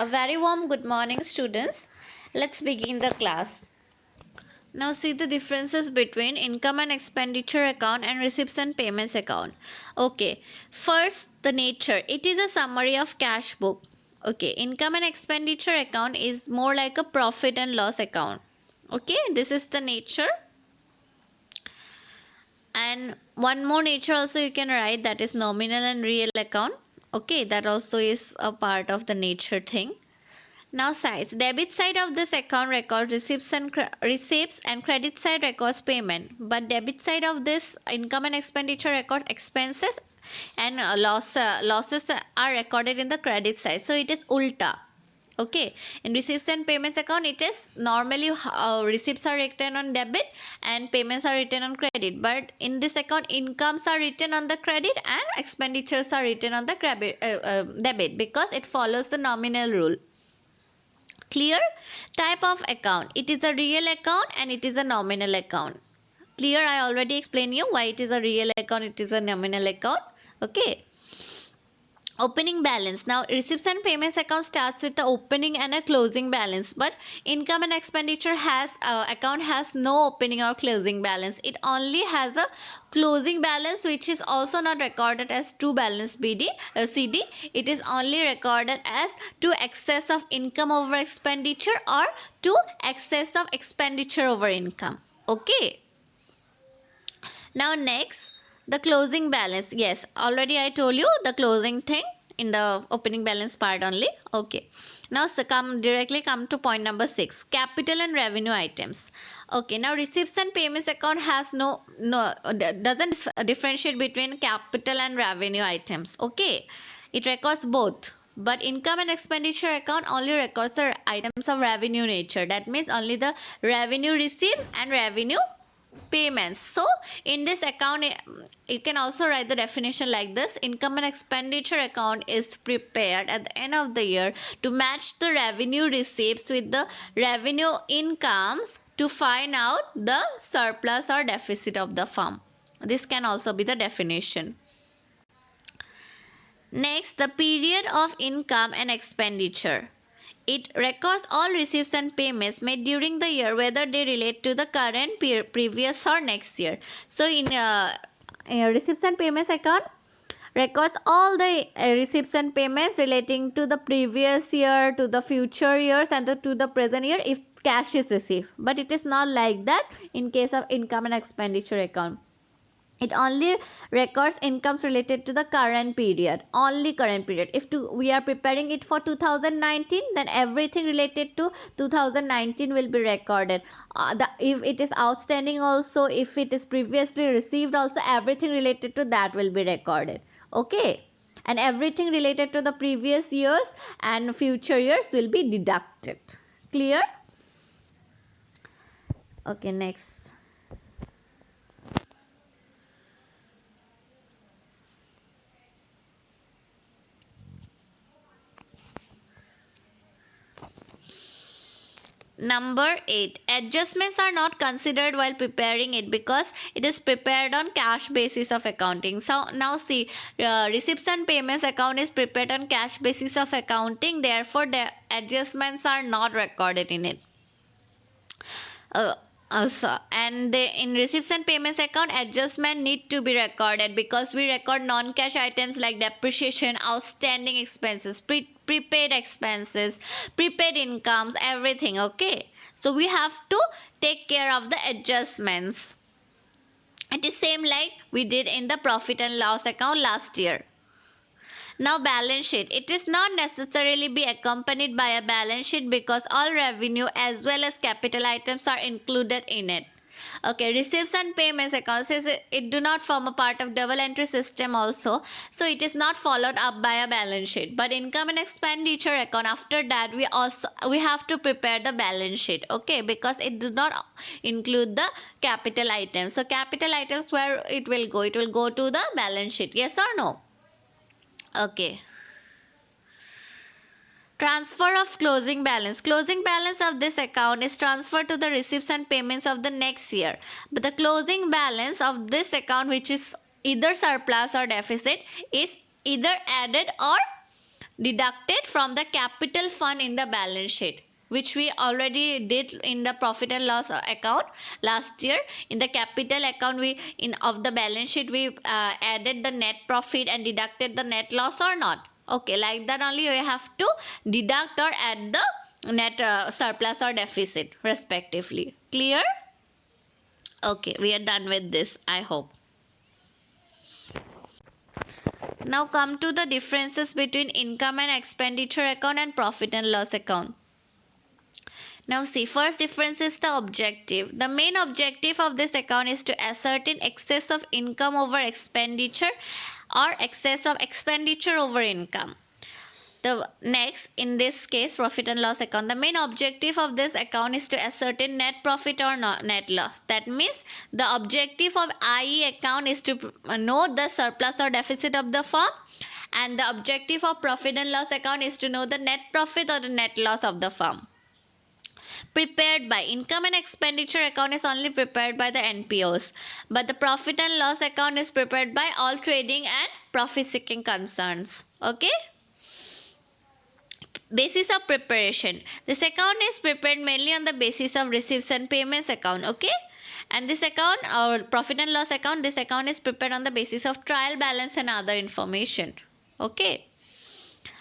A very warm good morning, students. Let's begin the class. Now see the differences between income and expenditure account and receipts and payments account. Okay, first the nature. It is a summary of cash book. Okay, income and expenditure account is more like a profit and loss account. Okay, this is the nature. And one more nature also you can write, that is nominal and real account. Okay, that also is a part of the nature thing. Now size. Debit side of this account records receipts and credit side records payment. But debit side of this income and expenditure record expenses and losses are recorded in the credit side. So it is ulta. Okay. In receipts and payments account, it is normally receipts are written on debit and payments are written on credit. But in this account, incomes are written on the credit and expenditures are written on the debit because it follows the nominal rule. Clear? Type of account. It is a real account and it is a nominal account. Clear? I already explained you why it is a real account, it is a nominal account. Okay. Opening balance. Now receipts and payments account starts with the opening and a closing balance, but income and expenditure account has no opening or closing balance. It only has a closing balance, which is also not recorded as true balance CD. It is only recorded as to excess of income over expenditure or to excess of expenditure over income. Okay. Now next, the closing balance. Yes, already I told you the closing thing in the opening balance part only. Okay. Now so directly come to point number 6, capital and revenue items. Okay. Now receipts and payments account has doesn't differentiate between capital and revenue items. Okay. It records both. But income and expenditure account only records the items of revenue nature. That means only the revenue receipts and revenue payments. So in this account, you can also write the definition like this: income and expenditure account is prepared at the end of the year to match the revenue receipts with the revenue incomes to find out the surplus or deficit of the firm. This can also be the definition. Next, the period of income and expenditure. It records all receipts and payments made during the year, whether they relate to the current, previous, or next year. So, in receipts and payments account, records all the receipts and payments relating to the previous year, to the future years, and to the present year if cash is received. But it is not like that in case of income and expenditure account. It only records incomes related to the current period, only current period. If we are preparing it for 2019, then everything related to 2019 will be recorded. If it is outstanding also, if it is previously received also, everything related to that will be recorded. Okay. And everything related to the previous years and future years will be deducted. Clear? Okay, next. Number 8. Adjustments are not considered while preparing it because it is prepared on cash basis of accounting. So now see, receipts and payments account is prepared on cash basis of accounting. Therefore, the adjustments are not recorded in it. In receipts and payments account, adjustment need to be recorded because we record non-cash items like depreciation, outstanding expenses, prepaid expenses, prepaid incomes, everything. Okay, so we have to take care of the adjustments. It is same like we did in the profit and loss account last year. Now balance sheet. It is not necessarily be accompanied by a balance sheet because all revenue as well as capital items are included in it. Okay, receipts and payments account says it do not form a part of double entry system also. So it is not followed up by a balance sheet. But income and expenditure account, after that we have to prepare the balance sheet. Okay, because it does not include the capital items. So capital items, where it will go? It will go to the balance sheet. Yes or no? Okay. Transfer of closing balance. Closing balance of this account is transferred to the receipts and payments of the next year. But the closing balance of this account, which is either surplus or deficit, is either added or deducted from the capital fund in the balance sheet, which we already did in the profit and loss account last year. In the capital account, we in of the balance sheet we added the net profit and deducted the net loss or not. Okay, like that only we have to deduct or add the net surplus or deficit respectively. Clear? Okay, we are done with this, I hope. Now come to the differences between income and expenditure account and profit and loss account. Now see, first difference is the objective. The main objective of this account is to ascertain excess of income over expenditure or excess of expenditure over income. The next, in this case, profit and loss account, the main objective of this account is to ascertain net profit or net loss. That means the objective of IE account is to know the surplus or deficit of the firm, and the objective of profit and loss account is to know the net profit or the net loss of the firm. Prepared by income and expenditure account is only prepared by the NPOs, but the profit and loss account is prepared by all trading and profit seeking concerns. Okay. Basis of preparation. This account is prepared mainly on the basis of receipts and payments account. Okay. And this account, our profit and loss account, this account is prepared on the basis of trial balance and other information. Okay.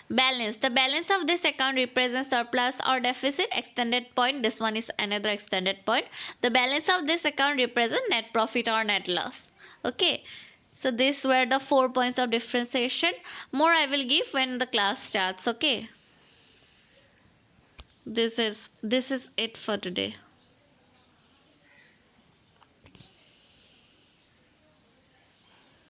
Balance. The balance of this account represents surplus or deficit. Extended point. This one is another extended point. The balance of this account represents net profit or net loss. Okay. So these were the 4 points of differentiation. More I will give when the class starts. Okay. This is it for today.